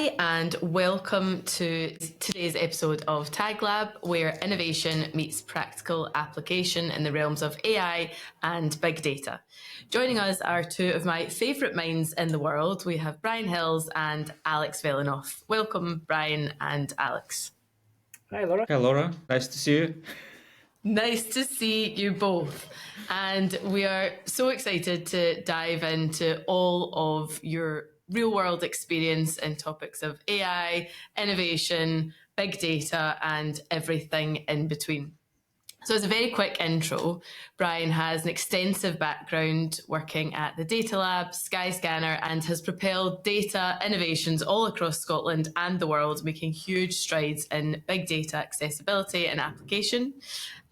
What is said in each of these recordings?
Hi, and welcome to today's episode of Tag Lab, where innovation meets practical application in the realms of AI and big data. Joining us are two of my favourite minds in the world. We have Brian Hills and Alex Velinov. Welcome, Brian and Alex. Hi, Laura. Hi, Laura. Nice to see you. Nice to see you both. And we are so excited to dive into all of your real world experience in topics of AI, innovation, big data, and everything in between. So as a very quick intro, Brian has an extensive background working at the Data Lab, Skyscanner, and has propelled data innovations all across Scotland and the world, making huge strides in big data accessibility and application.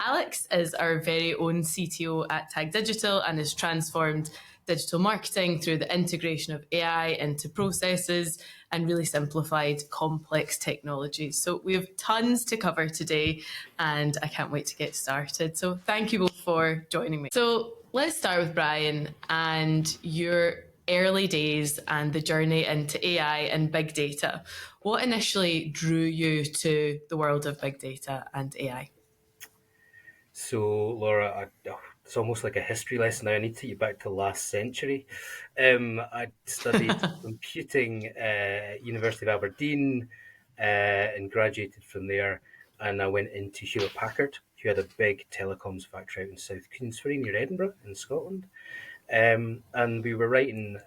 Alex is our very own CTO at Tag Digital and has transformed digital marketing through the integration of AI into processes and really simplified complex technologies. So we have tons to cover today and I can't wait to get started. So thank you both for joining me. So let's start with Brian and your early days and the journey into AI and big data. What initially drew you to the world of big data and AI? So, Laura, it's almost like a history lesson now. I need to take you back to last century. I studied computing at University of Aberdeen and graduated from there. And I went into Hewlett Packard, who had a big telecoms factory out in South Queensferry near Edinburgh in Scotland. And we were writing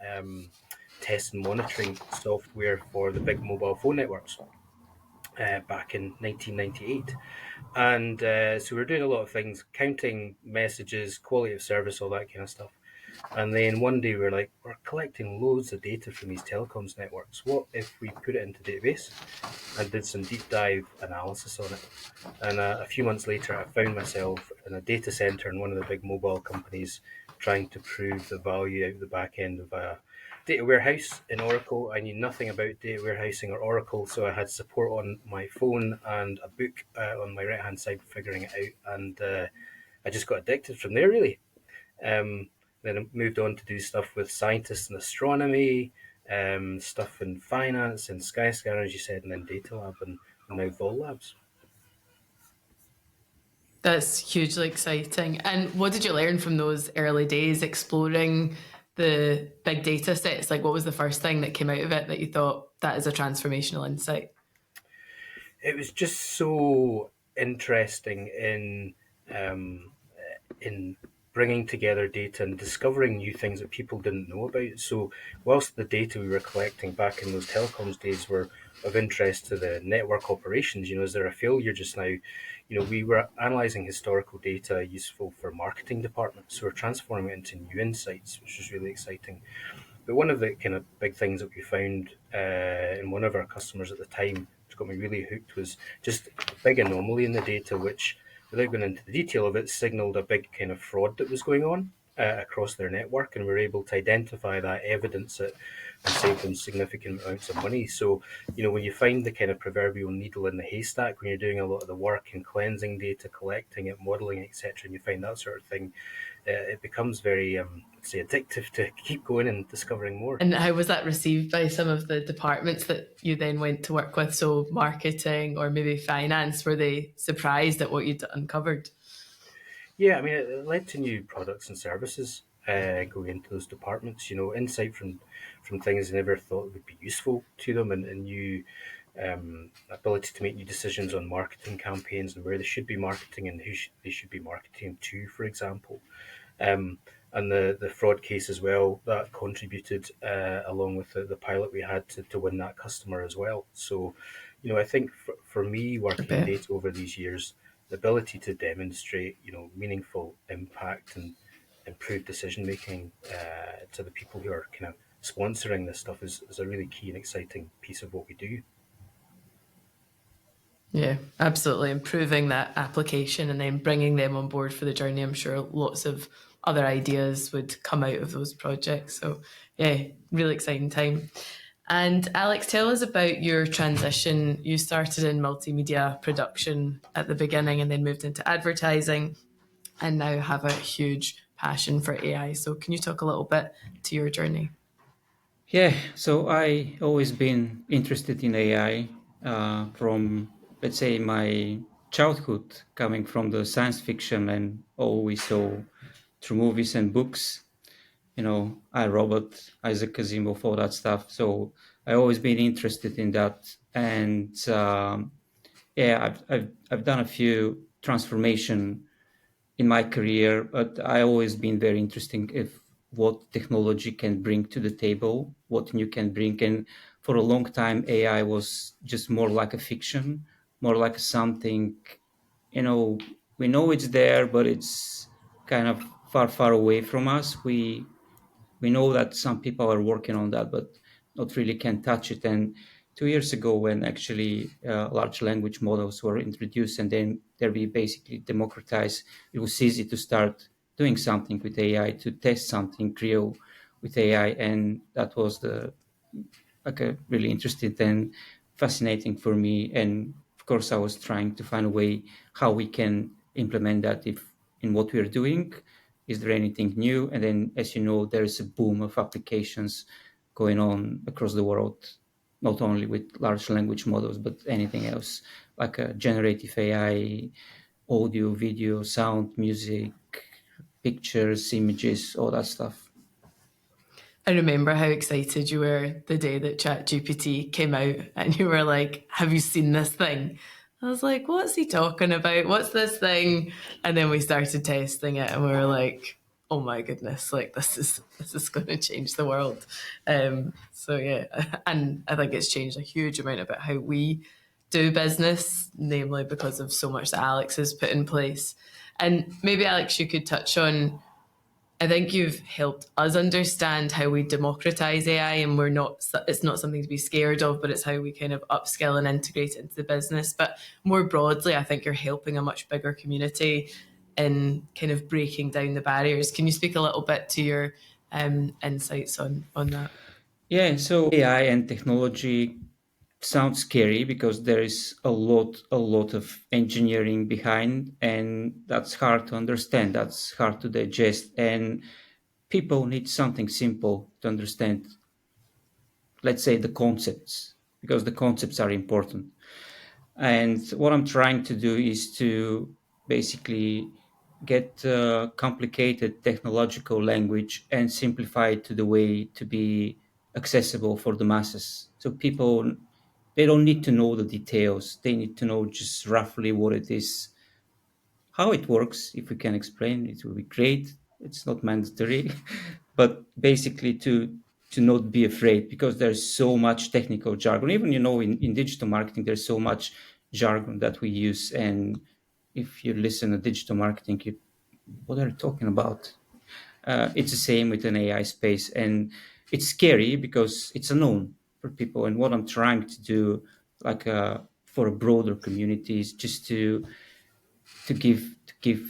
test and monitoring software for the big mobile phone networks back in 1998. And so we were doing a lot of things, counting messages, quality of service, all that kind of stuff. And then one day we were like, we're collecting loads of data from these telecoms networks. What if we put it into a database and did some deep dive analysis on it? And a few months later, I found myself in a data center in one of the big mobile companies trying to prove the value out the back end of a data warehouse in Oracle. I knew nothing about data warehousing or Oracle, so I had support on my phone and a book on my right-hand side figuring it out. And I just got addicted from there, really. Then I moved on to do stuff with scientists in astronomy, stuff in finance and Skyscanner, as you said, and then Data Lab and now Vaul Labs. That's hugely exciting. And what did you learn from those early days exploring the big data sets? Like, what was the first thing that came out of it that you thought that is a transformational insight? It was just so interesting in bringing together data and discovering new things that people didn't know about. So whilst the data we were collecting back in those telecoms days were of interest to the network operations, is there a failure just now? We were analyzing historical data useful for marketing departments. So we're transforming it into new insights, which was really exciting. But one of the kind of big things that we found in one of our customers at the time, which got me really hooked, was just a big anomaly in the data, which, without going into the detail of it, signaled a big kind of fraud that was going on across their network, and we were able to identify that, evidence it, and save them significant amounts of money. So, when you find the kind of proverbial needle in the haystack, when you're doing a lot of the work in cleansing data, collecting it, modeling, etc., and you find that sort of thing, it becomes very, addictive to keep going and discovering more. And how was that received by some of the departments that you then went to work with? So marketing or maybe finance, were they surprised at what you'd uncovered? Yeah, I mean, it led to new products and services going into those departments. Insight from things they never thought would be useful to them, and new ability to make new decisions on marketing campaigns and where they should be marketing and who they should be marketing to, for example. And the fraud case as well, that contributed along with the pilot we had to win that customer as well. So, I think for me, working in data over these years, the ability to demonstrate, meaningful impact and improve decision making to the people who are kind of sponsoring this stuff is a really key and exciting piece of what we do. Yeah, absolutely. Improving that application and then bringing them on board for the journey. I'm sure lots of other ideas would come out of those projects. So yeah, really exciting time. And Alex, tell us about your transition. You started in multimedia production at the beginning and then moved into advertising and now have a huge passion for AI. So can you talk a little bit to your journey? Yeah, so I always been interested in AI from, let's say, my childhood, coming from the science fiction and always saw through movies and books. I Robot, Isaac Asimov, all that stuff. So I always been interested in that, and yeah, I've done a few transformation in my career, but I always been very interesting if what technology can bring to the table, what new can bring. And for a long time, AI was just more like a fiction, more like something, you know, we know it's there, but it's kind of far, far away from us. We know that some people are working on that, but not really can touch it. And 2 years ago, when actually large language models were introduced and then they'll be basically democratized, it was easy to start doing something with AI, to test something real with AI. And that was the like a really interesting and fascinating for me. And of course, I was trying to find a way how we can implement that if in what we're doing. Is there anything new? And then, as you know, there is a boom of applications going on across the world, not only with large language models, but anything else like generative AI, audio, video, sound, music, pictures, images, all that stuff. I remember how excited you were the day that ChatGPT came out, and you were like, "Have you seen this thing?" I was like, "What's he talking about? What's this thing?" And then we started testing it, and we were like, "Oh my goodness! Like this is going to change the world." So yeah, and I think it's changed a huge amount about how we do business, namely because of so much that Alex has put in place. And maybe Alex, you could touch on, I think you've helped us understand how we democratize AI, and it's not something to be scared of, but it's how we kind of upskill and integrate it into the business. But more broadly, I think you're helping a much bigger community in kind of breaking down the barriers. Can you speak a little bit to your insights on that? Yeah, so AI and technology sounds scary because there is a lot of engineering behind, and that's hard to understand. That's hard to digest, and people need something simple to understand. Let's say the concepts, because the concepts are important. And what I'm trying to do is to basically get complicated technological language and simplify it to the way to be accessible for the masses. So people, they don't need to know the details. They need to know just roughly what it is, how it works. If we can explain, it will be great. It's not mandatory, but basically to not be afraid, because there's so much technical jargon. Even in digital marketing, there's so much jargon that we use, and if you listen to digital marketing, what are you talking about? It's the same with an AI space, and it's scary because it's unknown for people. And what I'm trying to do, like for a broader community, is just to give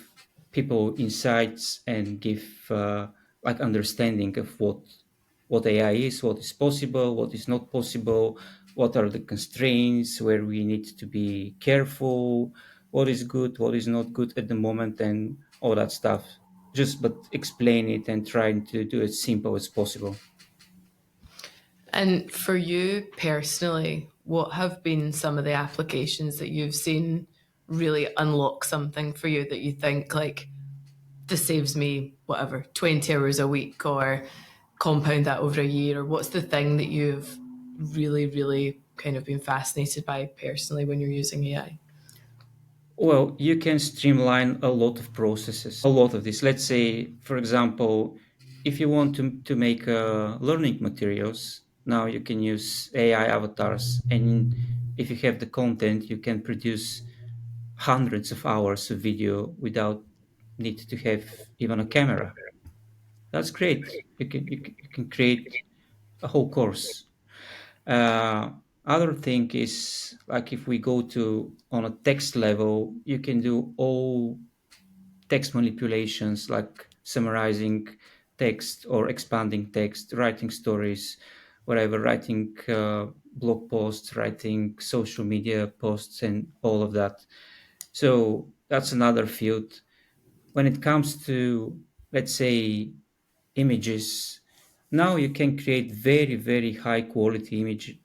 people insights and give like understanding of what AI is, what is possible, what is not possible, what are the constraints, where we need to be careful, what is good, what is not good at the moment, and all that stuff. Just but explain it and trying to do it simple as possible. And for you personally, what have been some of the applications that you've seen really unlock something for you that you think like, this saves me whatever 20 hours a week, or compound that over a year, or what's the thing that you've really kind of been fascinated by personally when you're using AI? Well, you can streamline a lot of processes, a lot of this. Let's say, for example, if you want to make learning materials, now you can use AI avatars. And if you have the content, you can produce hundreds of hours of video without need to have even a camera. That's great. You can create a whole course. Uh, Other thing is, like, if we go to on a text level, you can do all text manipulations, like summarizing text or expanding text, writing stories, whatever, writing blog posts, writing social media posts, and all of that. So that's another field. When it comes to, let's say, images, now you can create very, very high quality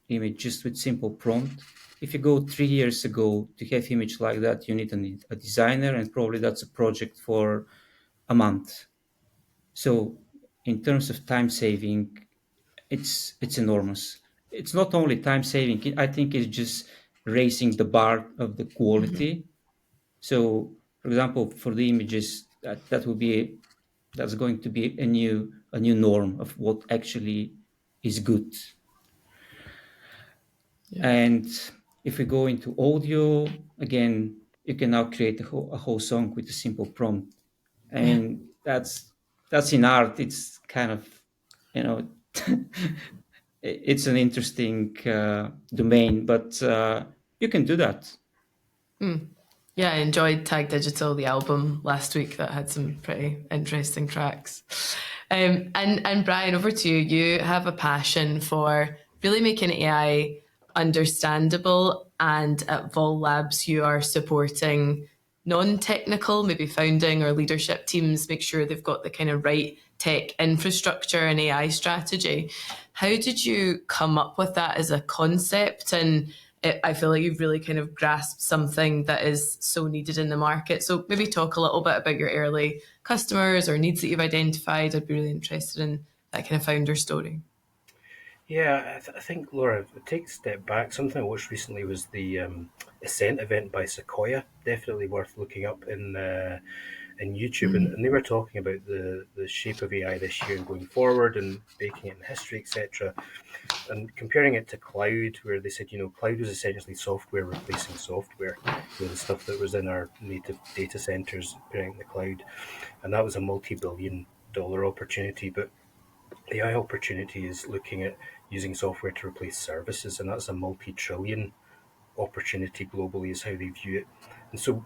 image just with simple prompt. If you go 3 years ago to have image like that, you need a designer, and probably that's a project for a month. So in terms of time saving, it's enormous. It's not only time saving, I think it's just raising the bar of the quality. So for example, for the images, that's going to be a new norm of what actually is good. Yeah. And if we go into audio, again, you can now create a whole song with a simple prompt. I mean, that's in art. It's kind of, you know, it's an interesting domain, but you can do that. Yeah, I enjoyed Tag Digital, the album last week that had some pretty interesting tracks. And Brian, over to you. You have a passion for really making AI understandable, and at Vaul Labs, you are supporting non-technical, maybe founding or leadership teams, make sure they've got the kind of right tech infrastructure and AI strategy. How did you come up with that as a concept? And I feel like you've really kind of grasped something that is so needed in the market. So maybe talk a little bit about your early customers or needs that you've identified. I'd be really interested in that kind of founder story. Yeah, I think, Laura, take a step back. Something I watched recently was the Ascent event by Sequoia. Definitely worth looking up in YouTube. And they were talking about the shape of AI this year and going forward and baking it in history, etc. And comparing it to cloud, where they said, cloud was essentially software replacing software, the stuff that was in our native data centers, putting it in the cloud. And that was a multi-billion-dollar opportunity. But the AI opportunity is looking at using software to replace services, and that's a multi-trillion opportunity globally, is how they view it. And so,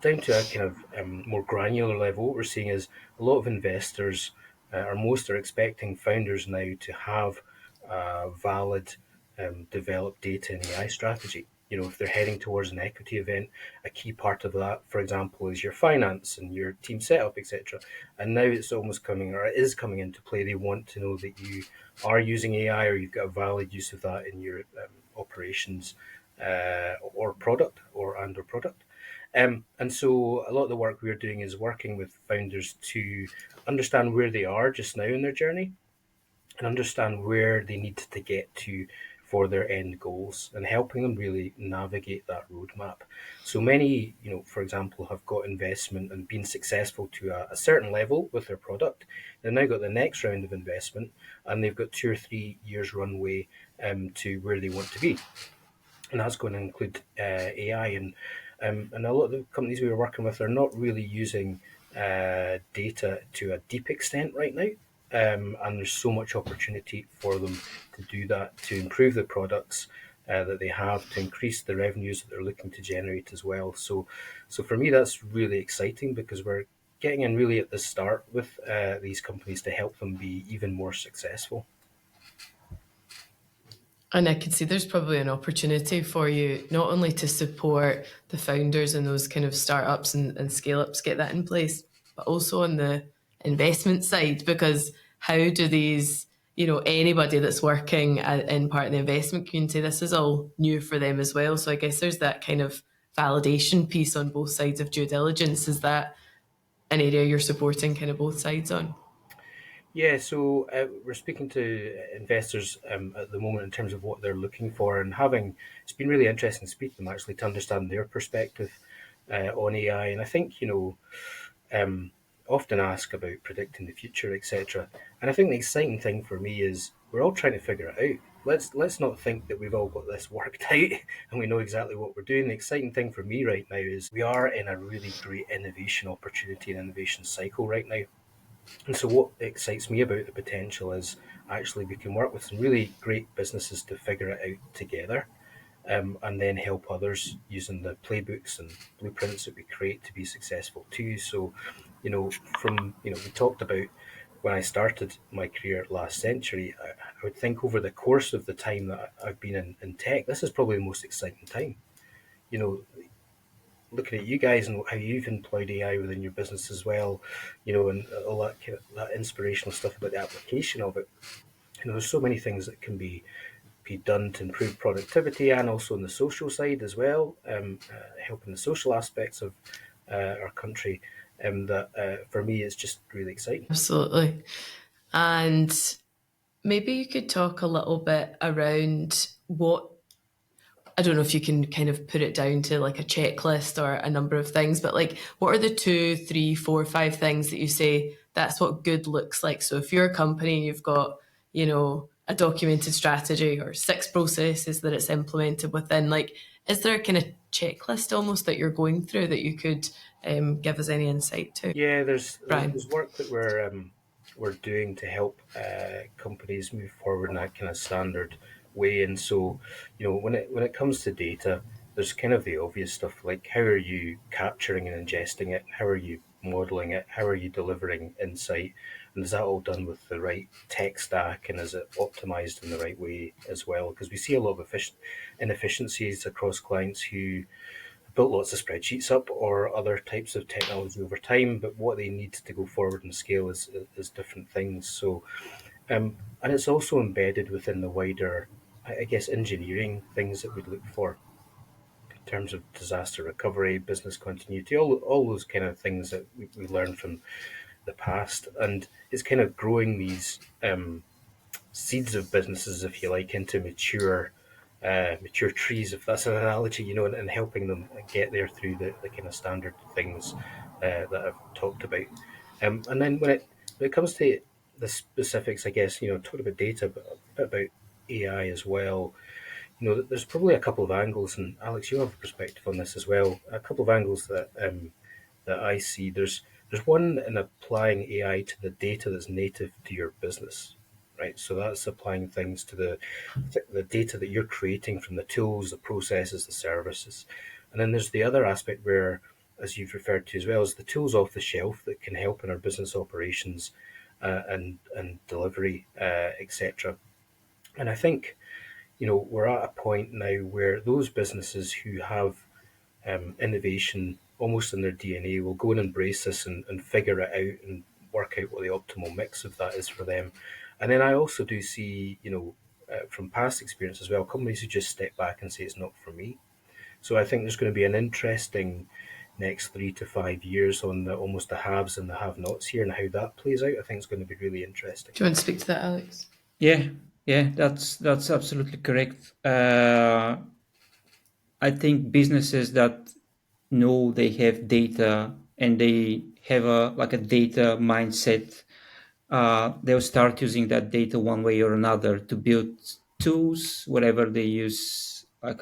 down to a kind of more granular level, what we're seeing is a lot of investors, or most, are expecting founders now to have valid developed data and AI strategy. If they're heading towards an equity event, a key part of that, for example, is your finance and your team setup, etc. And now it's almost coming, or it is coming into play. They want to know that you are using AI, or you've got a valid use of that in your operations or product, or product. And so a lot of the work we're doing is working with founders to understand where they are just now in their journey, and understand where they need to get to for their end goals, and helping them really navigate that roadmap. So many, for example, have got investment and been successful to a certain level with their product. They've now got the next round of investment, and they've got 2 or 3 years runway to where they want to be. And that's going to include AI. And a lot of the companies we were working with are not really using data to a deep extent right now. And there's so much opportunity for them to do that, to improve the products that they have, to increase the revenues that they're looking to generate as well. So for me, that's really exciting, because we're getting in really at the start with these companies to help them be even more successful. And I could see there's probably an opportunity for you not only to support the founders and those kind of startups and scale ups get that in place, but also on the investment side, because how do these, anybody that's working in part of the investment community, this is all new for them as well. So I guess there's that kind of validation piece on both sides of due diligence. Is that an area you're supporting kind of both sides on? Yeah, so we're speaking to investors at the moment in terms of what they're looking for, and it's been really interesting to speak to them actually to understand their perspective on AI. And I think, often ask about predicting the future, etc. And I think the exciting thing for me is we're all trying to figure it out. Let's not think that we've all got this worked out and we know exactly what we're doing. The exciting thing for me right now is we are in a really great innovation opportunity and innovation cycle right now. And so what excites me about the potential is actually we can work with some really great businesses to figure it out together, and then help others using the playbooks and blueprints that we create to be successful too. So, we talked about when I started my career last century, I would think over the course of the time that I've been in tech, this is probably the most exciting time. You know, looking at you guys and how you've employed AI within your business as well, and all that kind of that inspirational stuff about the application of it. There's so many things that can be done to improve productivity and also on the social side as well, helping the social aspects of our country. That for me is just really exciting. Absolutely. And maybe you could talk a little bit around what, I don't know if you can kind of put it down to like a checklist or a number of things, but like what are the 2, 3, 4, 5 things that you say that's what good looks like? So if you're a company, you've got, a documented strategy or 6 processes that it's implemented within, like, is there a kind of checklist almost that you're going through that you could give us any insight to? Yeah, there's Brian. work that we're doing to help companies move forward in that kind of standard way. And so, when it comes to data, there's kind of the obvious stuff like how are you capturing and ingesting it? How are you modeling it? How are you delivering insight? And is that all done with the right tech stack? And is it optimized in the right way as well? Because we see a lot of inefficiencies across clients who built lots of spreadsheets up or other types of technology over time, but what they need to go forward and scale is different things. So, and it's also embedded within the wider, I guess, engineering things that we'd look for in terms of disaster recovery, business continuity, all those kind of things that we learned from the past. And it's kind of growing these seeds of businesses, if you like, into mature trees, if that's an analogy, and helping them get there through the kind of standard things that I've talked about. And then when it comes to the specifics, I guess, talking about data, but a bit about AI as well. There's probably a couple of angles, and Alex, you have a perspective on this as well. A couple of angles that I see. There's one in applying AI to the data that's native to your business, right? So that's applying things to the data that you're creating from the tools, the processes, the services. And then there's the other aspect where, as you've referred to as well, is the tools off the shelf that can help in our business operations and delivery, etc. And I think, we're at a point now where those businesses who have innovation almost in their DNA will go and embrace this and figure it out and work out what the optimal mix of that is for them. And then I also do see, from past experience as well, companies who just step back and say it's not for me. So I think there's going to be an interesting next 3 to 5 years on almost the haves and the have-nots here and how that plays out. I think it's going to be really interesting. Do you want to speak to that, Alex? Yeah, that's absolutely correct. I think businesses that know they have data and they have a data mindset, they'll start using that data one way or another to build tools, whatever they use, like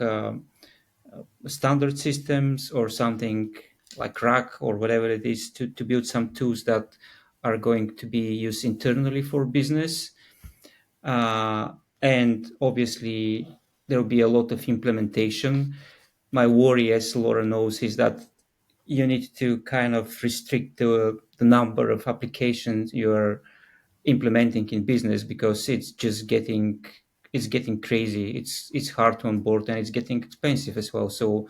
standard systems or something like RAC or whatever it is, to build some tools that are going to be used internally for business. And obviously, there will be a lot of implementation. My worry, as Laura knows, is that you need to kind of restrict the number of applications you're implementing in business, because it's getting crazy. It's hard to onboard and it's getting expensive as well. So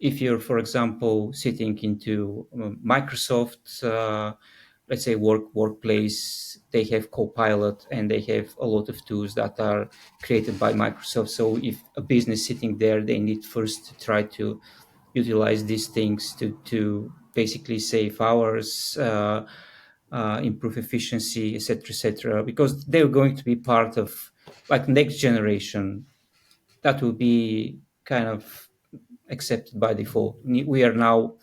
if you're, for example, sitting into Microsoft, let's say workplace, they have Copilot and they have a lot of tools that are created by Microsoft. So if a business sitting there, they need first to try to utilize these things to basically save hours, improve efficiency, etc., because they're going to be part of like next generation. That will be kind of accepted by default. We are now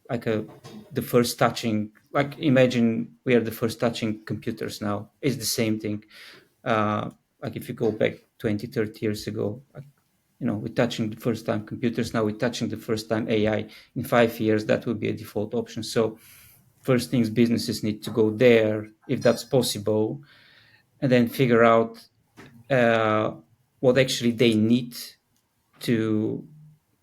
like the first touching, like imagine we are the first touching computers now. It's the same thing. Like if you go back 20, 30 years ago, we're touching the first time computers. Now we're touching the first time AI. In 5 years, that will be a default option. So first things, businesses need to go there if that's possible, and then figure out what actually they need to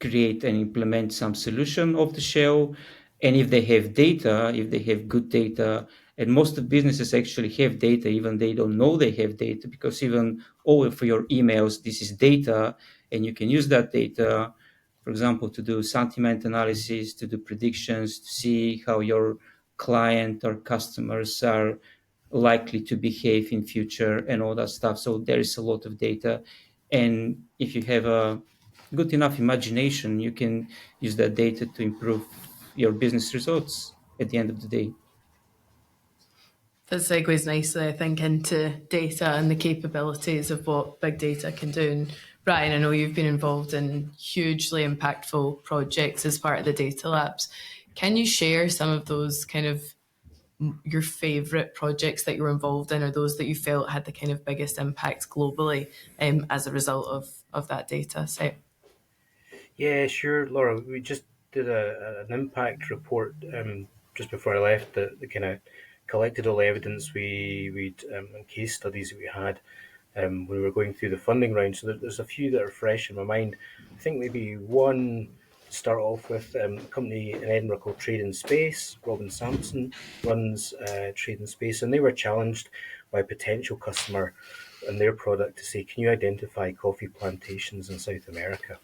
create and implement some solution off the shelf. And if they have data, if they have good data, and most of businesses actually have data, even they don't know they have data, because even all of your emails, this is data, and you can use that data for example, to do sentiment analysis, to do predictions, to see how your client or customers are likely to behave in future and all that stuff. So there is a lot of data. And if you have a good enough imagination, you can use that data to improve your business results at the end of the day. That segues nicely, I think, into data and the capabilities of what big data can do. And Brian, I know you've been involved in hugely impactful projects as part of the data labs. Can you share some of those kind of your favourite projects that you were involved in, or those that you felt had the kind of biggest impact globally as a result of that data set? Yeah, sure, Laura. We just did an impact report just before I left that kind of collected all the evidence we'd and case studies that we had when we were going through the funding round. So there's a few that are fresh in my mind. I think maybe one to start off with, a company in Edinburgh called Trade in Space. Robin Sampson runs Trade in Space, and they were challenged by a potential customer and their product to say, can you identify coffee plantations in South America?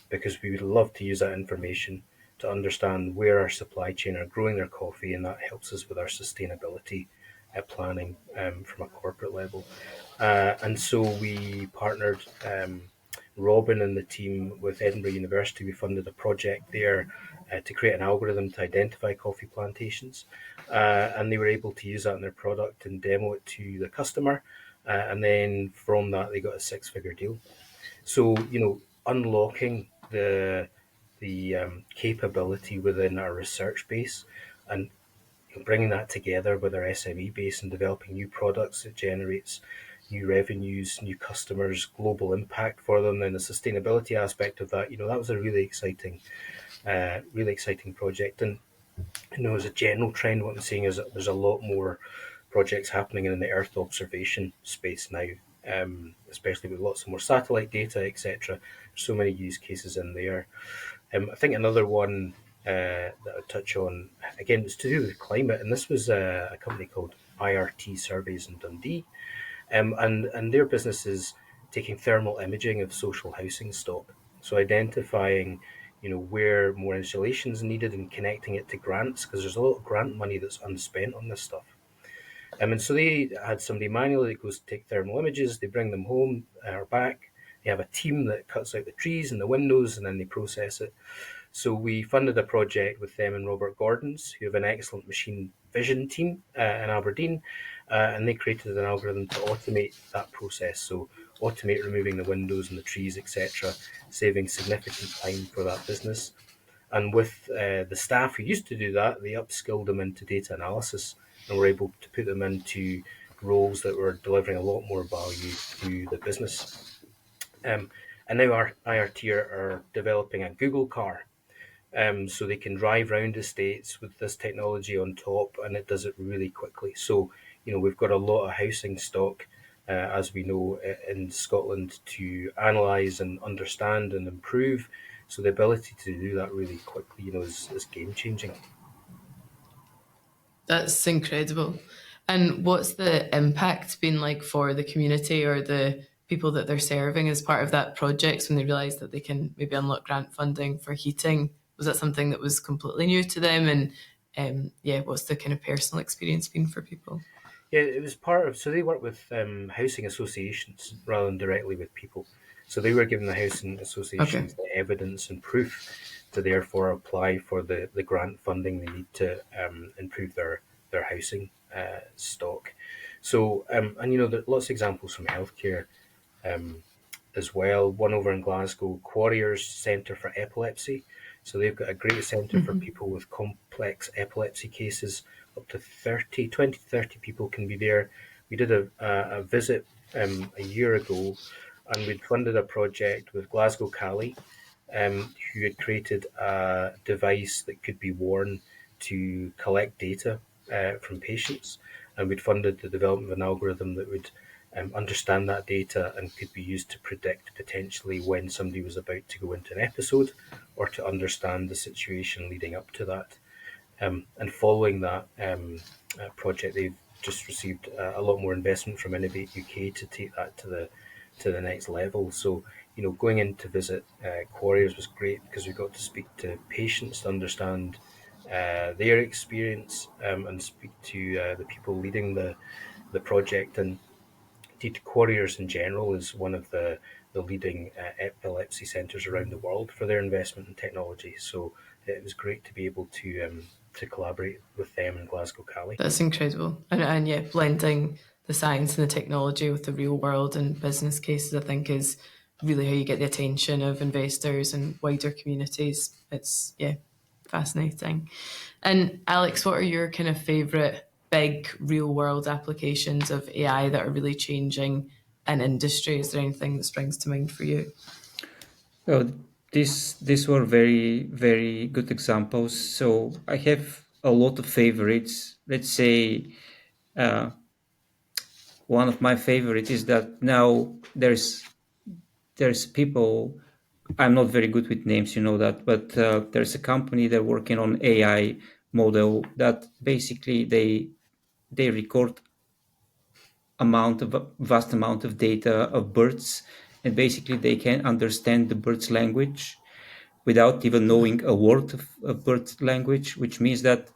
Because we would love to use that information to understand where our supply chain are growing their coffee, and that helps us with our sustainability planning from a corporate level. And so we partnered Robin and the team with Edinburgh University. We funded a project there to create an algorithm to identify coffee plantations, and they were able to use that in their product and demo it to the customer. And then from that, they got a six-figure deal. So, unlocking the capability within our research base and bringing that together with our SME base and developing new products that generates new revenues, new customers, global impact for them, and the sustainability aspect of that, that was a really exciting project. And as a general trend, what I'm seeing is that there's a lot more projects happening in the Earth observation space now, especially with lots of more satellite data, etc. So many use cases in there. I think another one that I'll touch on, again, it's to do with climate, and this was a company called IRT Surveys in Dundee, and their business is taking thermal imaging of social housing stock, so identifying where more installation is needed and connecting it to grants, because there's a lot of grant money that's unspent on this stuff. And so they had somebody manually that goes to take thermal images, they bring them home or back. They have a team that cuts out the trees and the windows, and then they process it. So we funded a project with them and Robert Gordon's, who have an excellent machine vision team in Aberdeen, and they created an algorithm to automate that process. So automate removing the windows and the trees, etc., saving significant time for that business. And with the staff who used to do that, they upskilled them into data analysis and were able to put them into roles that were delivering a lot more value to the business. And now our IRT are developing a Google car, so they can drive around estates with this technology on top, and it does it really quickly. So, we've got a lot of housing stock, as we know, in Scotland to analyse and understand and improve. So the ability to do that really quickly, is game changing. That's incredible. And what's the impact been like for the community or the people that they're serving as part of that project when they realise that they can maybe unlock grant funding for heating? Was that something that was completely new to them? And what's the kind of personal experience been for people? Yeah, it was part of, so they work with housing associations rather than directly with people. So they were giving the housing associations the evidence and proof to therefore apply for the grant funding they need to improve their housing stock. So, and there are lots of examples from healthcare as well. One over in Glasgow, Quarriers Centre for Epilepsy. So they've got a great centre for people with complex epilepsy cases. Up to 20 to 30 people can be there. We did a visit a year ago, and we'd funded a project with Glasgow Cali, who had created a device that could be worn to collect data from patients. And we'd funded the development of an algorithm that would understand that data and could be used to predict potentially when somebody was about to go into an episode, or to understand the situation leading up to that. And following that project, they've just received a lot more investment from Innovate UK to take that to the next level. So, going in to visit quarriers was great because we got to speak to patients to understand their experience, and speak to the people leading the project. And indeed, quarriers in general is one of the leading epilepsy centres around the world for their investment in technology. So it was great to be able to collaborate with them in Glasgow Cali. That's incredible. And yeah, blending the science and the technology with the real world and business cases, I think, is really how you get the attention of investors and wider communities. It's, yeah, fascinating. And Alex, what are your kind of favourite big real world applications of AI that are really changing an industry? Is there anything that springs to mind for you? Well, these were very good examples. So I have a lot of favorites. Let's say uh, one of my favorite is that now there's people. I'm not very good with names, you know that, but there's a company that working on AI model that basically they record vast amount of data of birds, and basically they can understand the bird's language without even knowing a word of bird language, which means that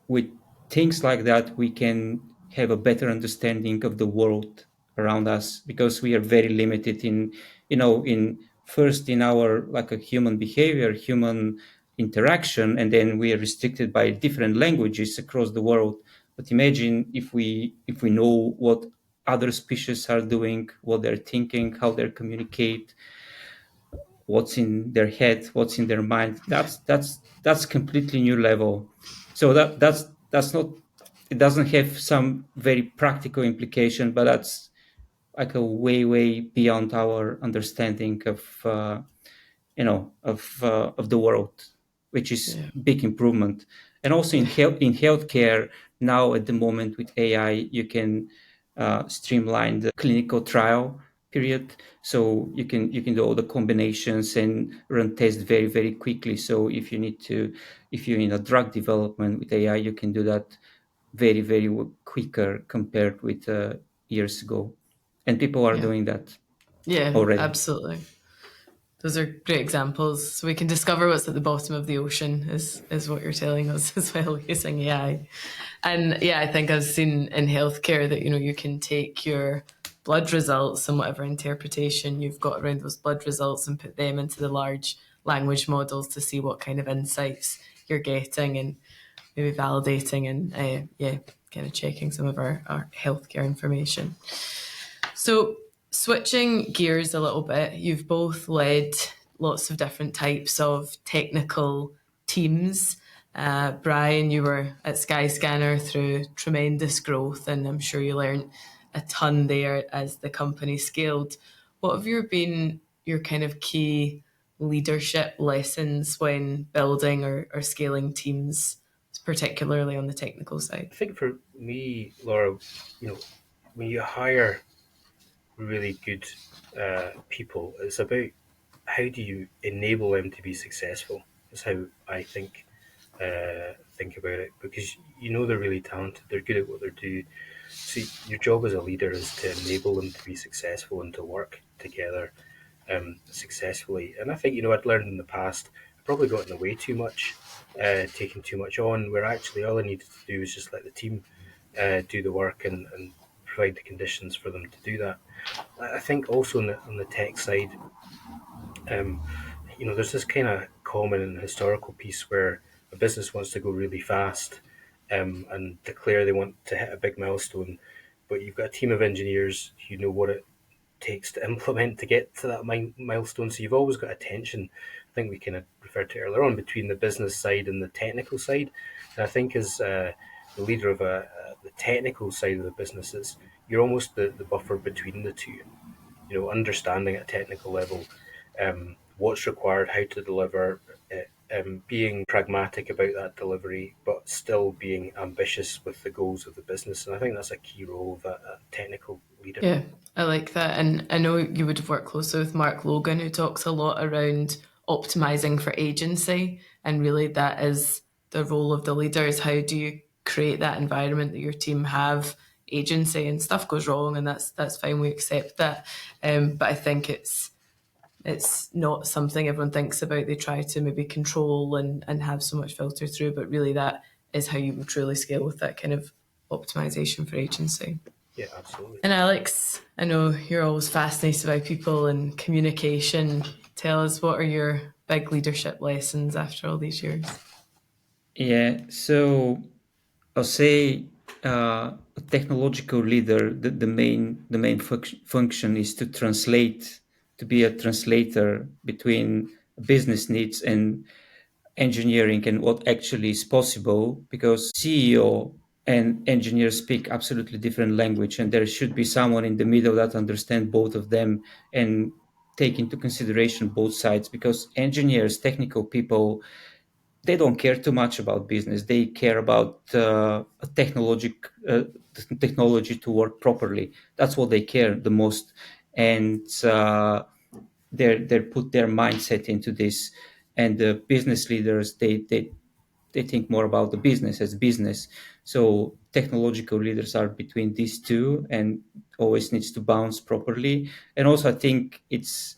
with things like that, we can have a better understanding of the world around us, because we are very limited in, in first in our like a human behavior, human interaction, and then we are restricted by different languages across the world. But imagine if we know what other species are doing, what they're thinking, how they communicate, what's in their head, what's in their mind. That's completely new level. So that's not. It doesn't have some very practical implication, but that's like a way beyond our understanding of of the world, which is big improvement. And also in healthcare now at the moment with AI, you can streamline the clinical trial period, so you can do all the combinations and run tests very quickly. So if you're in a drug development with AI, you can do that very quicker compared with years ago, and people are doing that Yeah, already. absolutely. Those are great examples. So we can discover what's at the bottom of the ocean is what you're telling us as well using AI. And yeah, I think I've seen in healthcare that, you can take your blood results and whatever interpretation you've got around those blood results and put them into the large language models to see what kind of insights you're getting, and maybe validating and kind of checking some of our healthcare information. So switching gears a little bit, you've both led lots of different types of technical teams. Brian, you were at Skyscanner through tremendous growth, and I'm sure you learned a ton there as the company scaled. What have been your kind of key leadership lessons when building or scaling teams, particularly on the technical side? I think for me, Laura, when you hire really good people, it's about how do you enable them to be successful. That's how I think about it, because they're really talented, they're good at what they do. So your job as a leader is to enable them to be successful and to work together successfully. And I think I'd learned in the past I probably got in the way too much, taking too much on, where actually all I needed to do was just let the team do the work and provide the conditions for them to do that. I think also on the tech side, there's this kind of common and historical piece where a business wants to go really fast, and declare they want to hit a big milestone, but you've got a team of engineers who know what it takes to implement to get to that milestone. So you've always got a tension. I think we kind of referred to earlier on between the business side and the technical side. And I think as the leader of the technical side of the businesses, you're almost the buffer between the two. Understanding at a technical level what's required, how to deliver, being pragmatic about that delivery, but still being ambitious with the goals of the business. And I think that's a key role of a technical leader. Yeah, I like that. And I know you would have worked closely with Mark Logan, who talks a lot around optimizing for agency. And really that is the role of the leader, is how do you create that environment that your team have agency, and stuff goes wrong, and that's fine, we accept that. But I think it's it's not something everyone thinks about. They try to maybe control and have so much filter through, but really that is how you will truly scale with that kind of optimization for agency. Yeah, absolutely. And Alex, I know you're always fascinated by people and communication. Tell us, what are your big leadership lessons after all these years? Yeah, so I'll say a technological leader, the main function is to translate, to be a translator between business needs and engineering and what actually is possible, because CEO and engineers speak absolutely different language, and there should be someone in the middle that understands both of them and take into consideration both sides, because engineers, technical people, they don't care too much about business. They care about technology to work properly. That's what they care the most, and they put their mindset into this. And the business leaders, they think more about the business as business. So technological leaders are between these two and always needs to bounce properly. And also, I think it's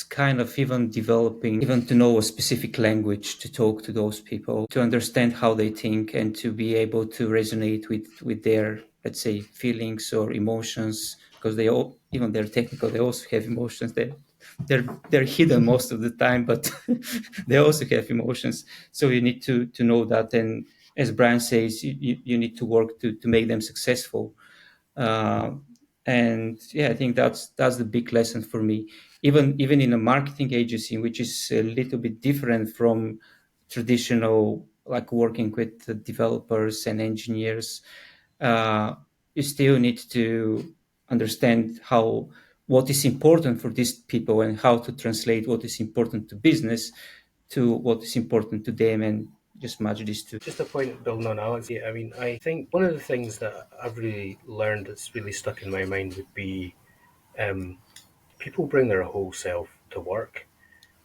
kind of even developing, even to know a specific language to talk to those people, to understand how they think, and to be able to resonate with their, let's say, feelings or emotions, because they all, even they're technical, they also have emotions. They're hidden most of the time, but they also have emotions. So you need to know that. And as Brian says, you need to work to make them successful. Uh, and yeah, I think that's the big lesson for me. Even in a marketing agency, which is a little bit different from traditional, like working with the developers and engineers, you still need to understand what is important for these people and how to translate what is important to business to what is important to them, and just match these two. Just a point building on Alex. Yeah, I mean, I think one of the things that I've really learned that's really stuck in my mind would be um, people bring their whole self to work,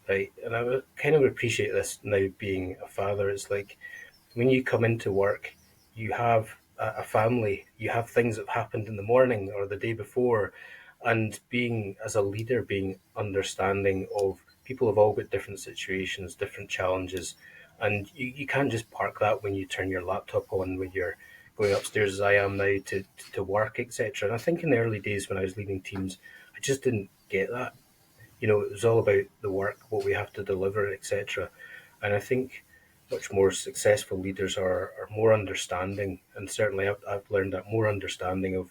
right? And I kind of appreciate this now being a father. It's like when you come into work, you have a family, you have things that have happened in the morning or the day before, and being as a leader, being understanding of people have all got different situations, different challenges, and you can't just park that when you turn your laptop on when you're going upstairs as I am now to work, etc. And I think in the early days when I was leading teams, I just didn't get that. You know, it was all about the work, what we have to deliver, etc. And I think much more successful leaders are more understanding, and certainly I've learned that more understanding of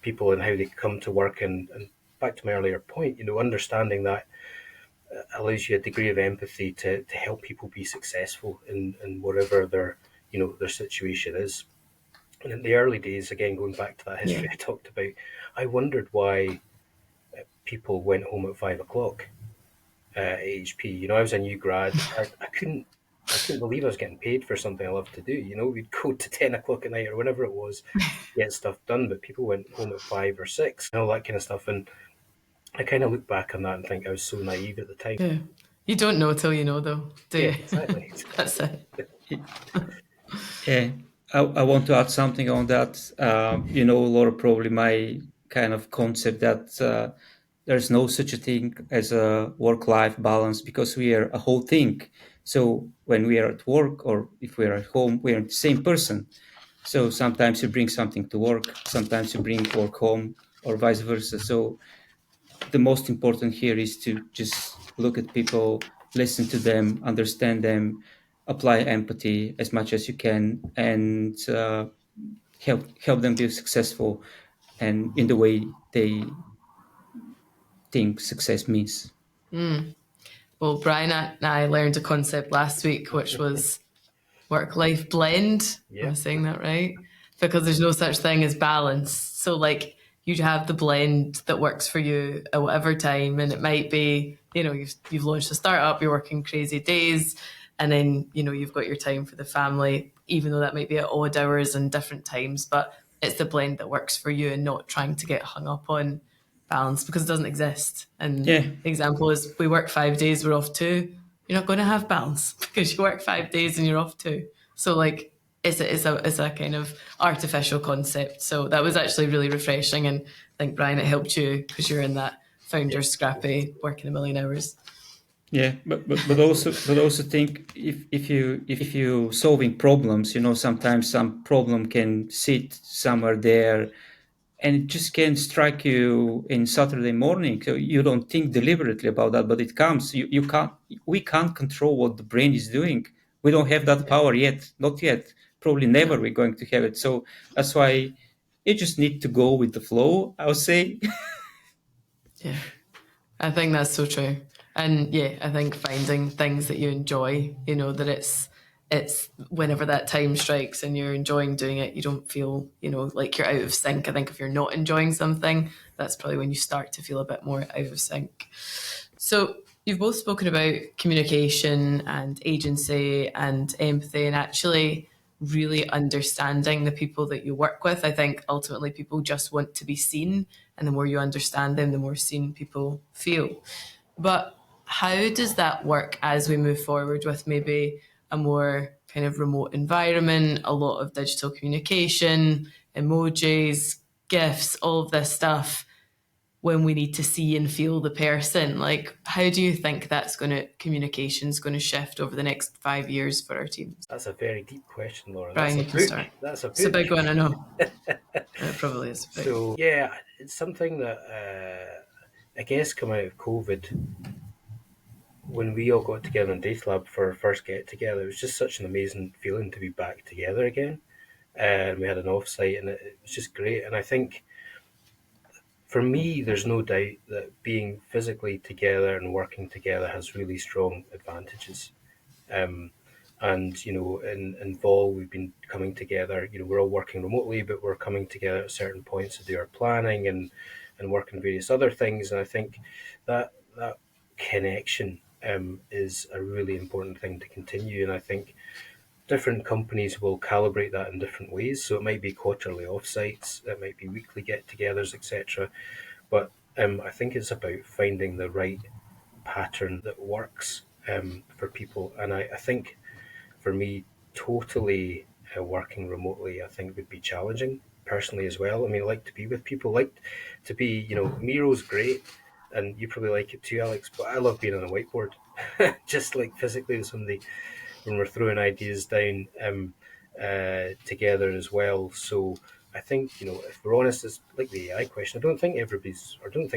people and how they come to work. And back to my earlier point, you know, understanding that allows you a degree of empathy to help people be successful in whatever their, you know, their situation is. And in the early days, again, going back to that history I talked about, I wondered why people went home at 5 o'clock at HP. You know, I was a new grad. I couldn't believe I was getting paid for something I love to do. You know, we'd go to 10 o'clock at night or whenever it was, get stuff done, but people went home at 5 or 6 and all that kind of stuff. And I kind of look back on that and think I was so naive at the time. Yeah. You don't know till you know, though, do you? Yeah, exactly. That's it. Yeah, I want to add something on that. You know, Laura, probably my kind of concept that there's no such a thing as a work-life balance, because we are a whole thing. So when we are at work or if we are at home, we are the same person. So sometimes you bring something to work, sometimes you bring work home, or vice versa. So the most important here is to just look at people, listen to them, understand them, apply empathy as much as you can, and help them be successful and in the way they think success means. Well, Brian and I learned a concept last week, which was work-life blend. Am I saying that right? Because there's no such thing as balance. So like you have the blend that works for you at whatever time, and it might be, you know, you've launched a startup, you're working crazy days, and then, you know, you've got your time for the family, even though that might be at odd hours and different times, but it's the blend that works for you, and not trying to get hung up on balance because it doesn't exist. And Yeah. the example is we work 5 days, we're off 2. You're not going to have balance because you work 5 days and you're off 2. So like it's a kind of artificial concept. So that was actually really refreshing, and I think, Brian, it helped you because you're in that founders scrappy, working a million hours. Yeah, but also think if you solving problems, sometimes some problem can sit somewhere there, and it just can strike you in Saturday morning. So you don't think deliberately about that, but it comes. We can't control what the brain is doing. We don't have that power yet, not yet. Probably never we're going to have it. So that's why you just need to go with the flow, I would say. Yeah, I think that's so true. And yeah, I think finding things that you enjoy, that it's whenever that time strikes and you're enjoying doing it, you don't feel, like you're out of sync. I think if you're not enjoying something, that's probably when you start to feel a bit more out of sync. So you've both spoken about communication and agency and empathy, and actually really understanding the people that you work with. I think ultimately people just want to be seen, and the more you understand them, the more seen people feel. But how does that work as we move forward with maybe a more kind of remote environment, a lot of digital communication, emojis, GIFs, all of this stuff, when we need to see and feel the person? Like, how do you think communication's going to shift over the next 5 years for our teams? That's a very deep question, Laura. Brian, you can start. That's a book. It's a big one, I know. It probably is. So yeah, it's something that I guess coming out of COVID, when we all got together in Data Lab for our first get together, it was just such an amazing feeling to be back together again. And we had an offsite, and it was just great. And I think for me, there's no doubt that being physically together and working together has really strong advantages. And in Vaul, we've been coming together. We're all working remotely, but we're coming together at certain points to do our planning and work on various other things. And I think that connection is a really important thing to continue. And I think different companies will calibrate that in different ways. So it might be quarterly offsites, it might be weekly get-togethers, etc. But I think it's about finding the right pattern that works for people. And I think for me, totally working remotely, I think would be challenging personally as well. I mean, I like to be with people, like to be, Miro's great, and you probably like it too, Alex, but I love being on a whiteboard, just like physically with somebody when we're throwing ideas down together as well. So I think, if we're honest, it's like the AI question. I don't think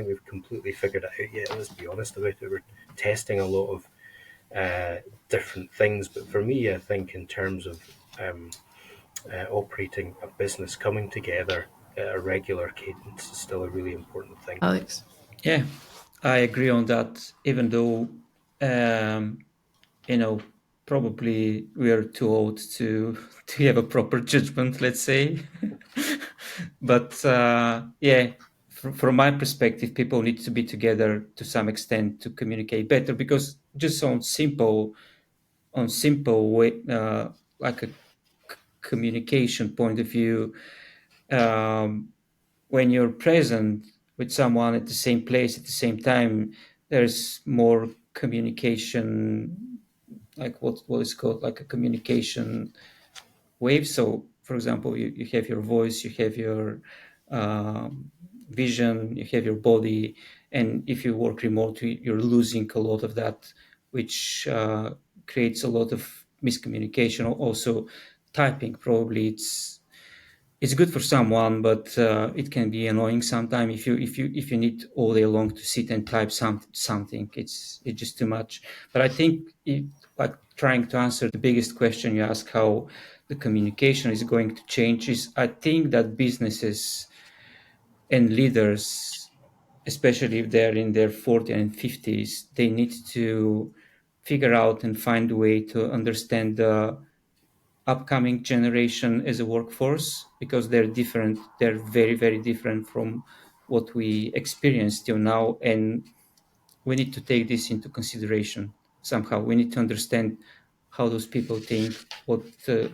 we've completely figured it out yet. Let's be honest about it. We're testing a lot of different things, but for me, I think in terms of operating a business, coming together at a regular cadence is still a really important thing. Alex? Yeah, I agree on that, even though probably we are too old to have a proper judgment, let's say. But yeah, from my perspective, people need to be together to some extent to communicate better, because just on simple way, like a communication point of view, when you're present with someone at the same place at the same time, there's more communication, like what is called like a communication wave. So for example, you have your voice, you have your vision, you have your body, and if you work remotely, you're losing a lot of that, which creates a lot of miscommunication. Also typing, probably it's good for someone, but it can be annoying sometimes if you need all day long to sit and type something. It's just too much. But I think like trying to answer the biggest question you ask, how the communication is going to change, is I think that businesses and leaders, especially if they're in their 40s and 50s, they need to figure out and find a way to understand the upcoming generation as a workforce, because they're different. They're very, very different from what we experienced till now. And we need to take this into consideration somehow. We need to understand how those people think,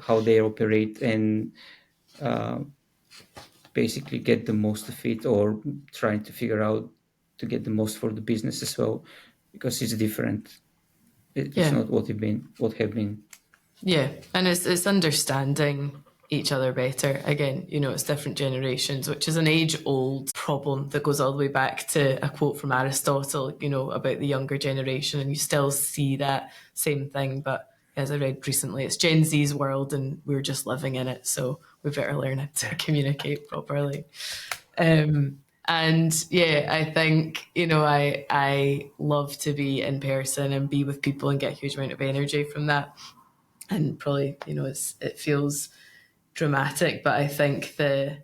how they operate, and basically get the most of it, or trying to figure out to get the most for the business as well, because it's different. It's not what have been. Yeah, and it's understanding each other better. Again, it's different generations, which is an age-old problem that goes all the way back to a quote from Aristotle, about the younger generation, and you still see that same thing. But as I read recently, it's Gen Z's world and we're just living in it, so we better learn how to communicate properly. And yeah, I think, I love to be in person and be with people and get a huge amount of energy from that. And probably, it feels dramatic, but I think the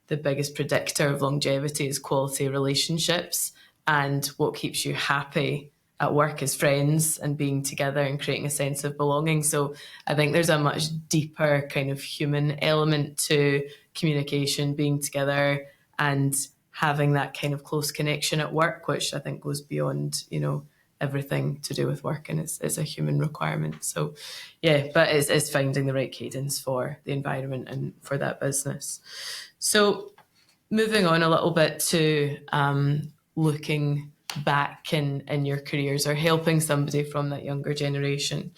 biggest predictor of longevity is quality relationships, and what keeps you happy at work is friends and being together and creating a sense of belonging. So I think there's a much deeper kind of human element to communication, being together and having that kind of close connection at work, which I think goes beyond, everything to do with work, and it's a human requirement. So yeah, but it's finding the right cadence for the environment and for that business. So moving on a little bit to looking back in your careers or helping somebody from that younger generation,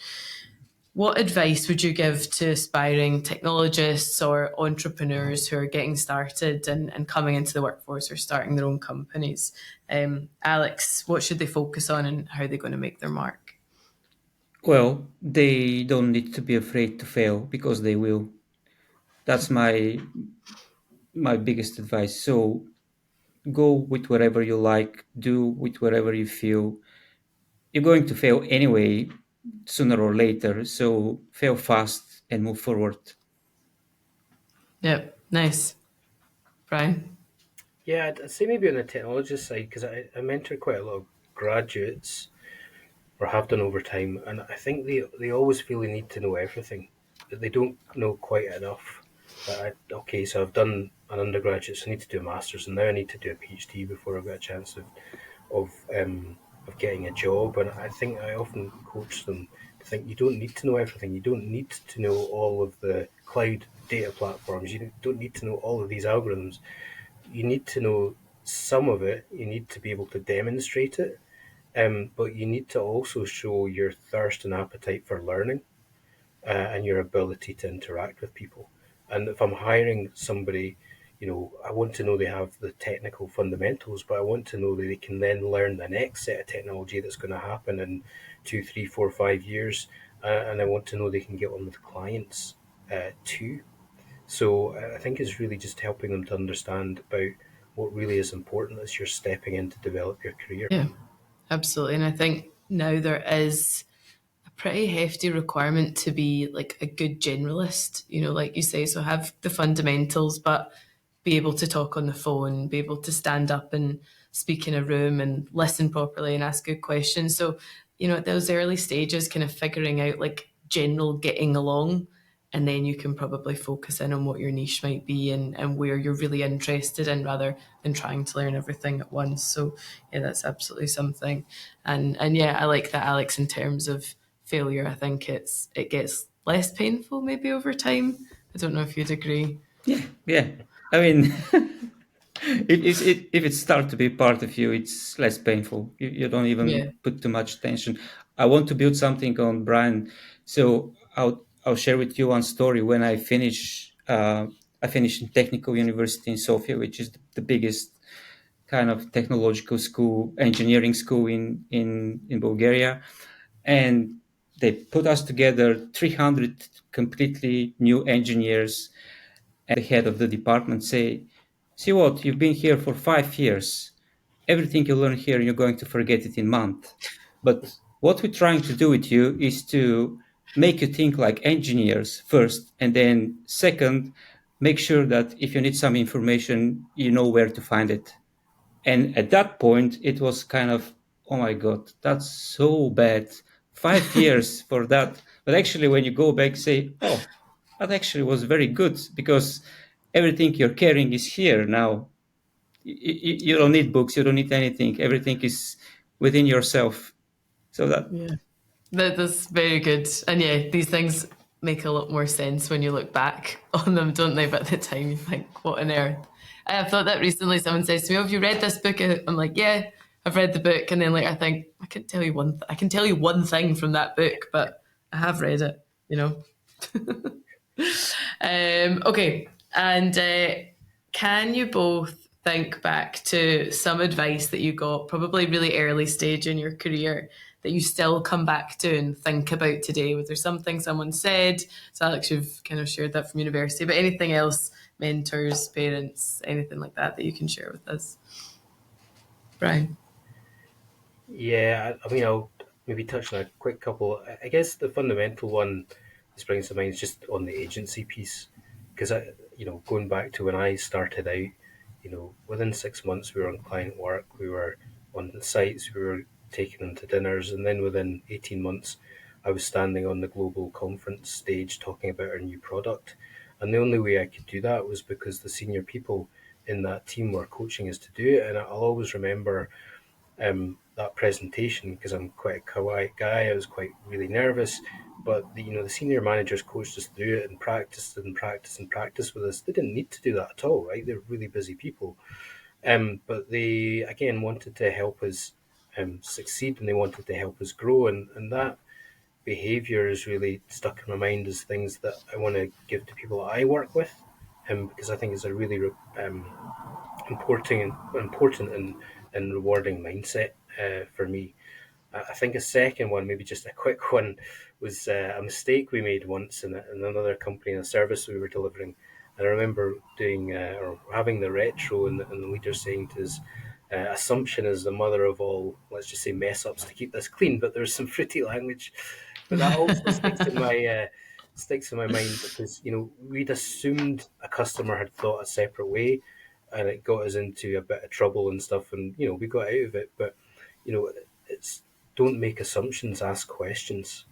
what advice would you give to aspiring technologists or entrepreneurs who are getting started and coming into the workforce or starting their own companies? Alex, what should they focus on and how are they going to make their mark? Well, they don't need to be afraid to fail, because they will. That's my biggest advice. So go with whatever you like, do with whatever you feel. You're going to fail anyway, sooner or later. So fail fast and move forward. Yep, nice. Brian? Yeah, I'd say maybe on the technology side, because I mentor quite a lot of graduates, or have done over time, and I think they always feel they need to know everything, that they don't know quite enough. Okay, so I've done an undergraduate, so I need to do a master's, and now I need to do a PhD before I've got a chance of of getting a job. And I think I often coach them to think you don't need to know everything. You don't need to know all of the cloud data platforms. You don't need to know all of these algorithms. You need to know some of it. You need to be able to demonstrate it, but you need to also show your thirst and appetite for learning, and your ability to interact with people. And if I'm hiring somebody, I want to know they have the technical fundamentals, but I want to know that they can then learn the next set of technology that's going to happen in 2, 3, 4, 5 years. And I want to know they can get on with clients too. So I think it's really just helping them to understand about what really is important as you're stepping in to develop your career. Yeah, absolutely. And I think now there is a pretty hefty requirement to be like a good generalist, like you say, so have the fundamentals, but be able to talk on the phone, be able to stand up and speak in a room and listen properly and ask good questions. So, at those early stages, kind of figuring out like general getting along, and then you can probably focus in on what your niche might be and where you're really interested in rather than trying to learn everything at once. So yeah, that's absolutely something. And yeah, I like that, Alex, in terms of failure. I think it gets less painful maybe over time. I don't know if you'd agree. Yeah. I mean, if it starts to be part of you, it's less painful. You don't Yeah. even put too much attention. I want to build something on Brian, so I'll share with you one story. When I finished in Technical University in Sofia, which is the biggest kind of technological school, engineering school in Bulgaria, and they put us together, 300 completely new engineers, and the head of the department say, see what, you've been here for 5 years. Everything you learn here, you're going to forget it in a month. But what we're trying to do with you is to make you think like engineers first, and then second, make sure that if you need some information, you know where to find it. And at that point, it was kind of, oh my God, that's so bad. 5 years for that. But actually, when you go back, say, oh, that actually was very good, because everything you're carrying is here now. You don't need books, you don't need anything. Everything is within yourself. So that, Yeah. That's very good. And yeah, these things make a lot more sense when you look back on them, don't they? But at the time, you think, what on earth? I have thought that recently. Someone says to me, "Oh, have you read this book?" I'm like, "Yeah, I've read the book." And then later, I think I can tell you I can tell you one thing from that book, but I have read it. Okay, and can you both think back to some advice that you got probably really early stage in your career that you still come back to and think about today? Was there something someone said? So Alex, you've kind of shared that from university, but anything else, mentors, parents, anything like that that you can share with us? Brian? Yeah, I mean, I'll maybe touch on a quick couple. I guess the fundamental one that springs to mind is just on the agency piece, because going back to when I started out, within 6 months we were on client work, we were on the sites, we were taking them to dinners, and then within 18 months, I was standing on the global conference stage talking about our new product, and the only way I could do that was because the senior people in that team were coaching us to do it, and I'll always remember that presentation because I'm quite a quiet guy. I was quite really nervous, but the senior managers coached us through it and practiced and practiced and practiced with us. They didn't need to do that at all, right? They're really busy people, but they again wanted to help us succeed, and they wanted to help us grow, and that behavior is really stuck in my mind as things that I want to give to people that I work with, because I think it's a really important and rewarding mindset for me. I think a second one, maybe just a quick one, was a mistake we made once in another company, in a service we were delivering. And I remember doing or having the retro, and the leader saying to us, "Assumption is the mother of all, let's just say, mess ups to keep this clean." But there's some fruity language, but that also sticks in my mind because we'd assumed a customer had thought a separate way, and it got us into a bit of trouble and stuff, and we got out of it. But it's don't make assumptions, ask questions.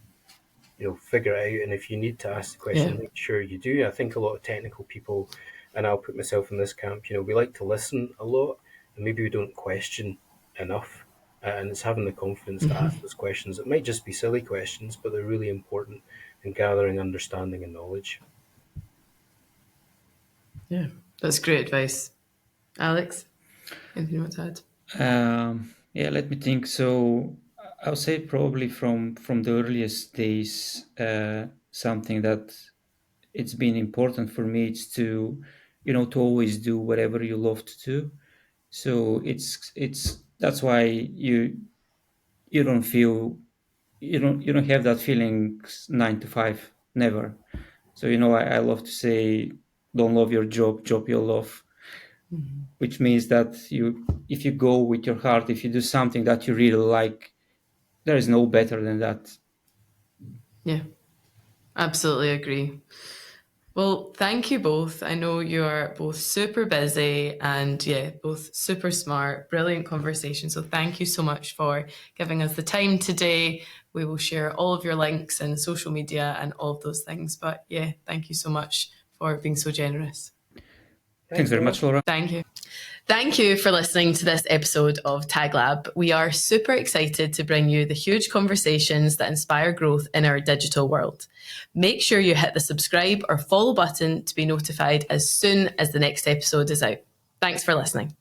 Figure it out, and if you need to ask the question, make sure you do. I think a lot of technical people, and I'll put myself in this camp, we like to listen a lot, and maybe we don't question enough. And it's having the confidence to ask those questions. It might just be silly questions, but they're really important in gathering understanding and knowledge. Yeah, that's great advice. Alex, anything you want to add? Yeah, let me think. So I'll say probably from the earliest days, something that it's been important for me is to to always do whatever you love to do. So it's that's why you don't feel you don't have that feeling 9 to 5, never. So I love to say, don't love your job you'll love, which means that if you go with your heart, if you do something that you really like, there is no better than that. Yeah, absolutely agree. Well, thank you both. I know you are both super busy and both super smart, brilliant conversation. So thank you so much for giving us the time today. We will share all of your links and social media and all of those things. But thank you so much for being so generous. Thanks very much, Laura. Thank you. Thank you for listening to this episode of Tag Lab. We are super excited to bring you the huge conversations that inspire growth in our digital world. Make sure you hit the subscribe or follow button to be notified as soon as the next episode is out. Thanks for listening.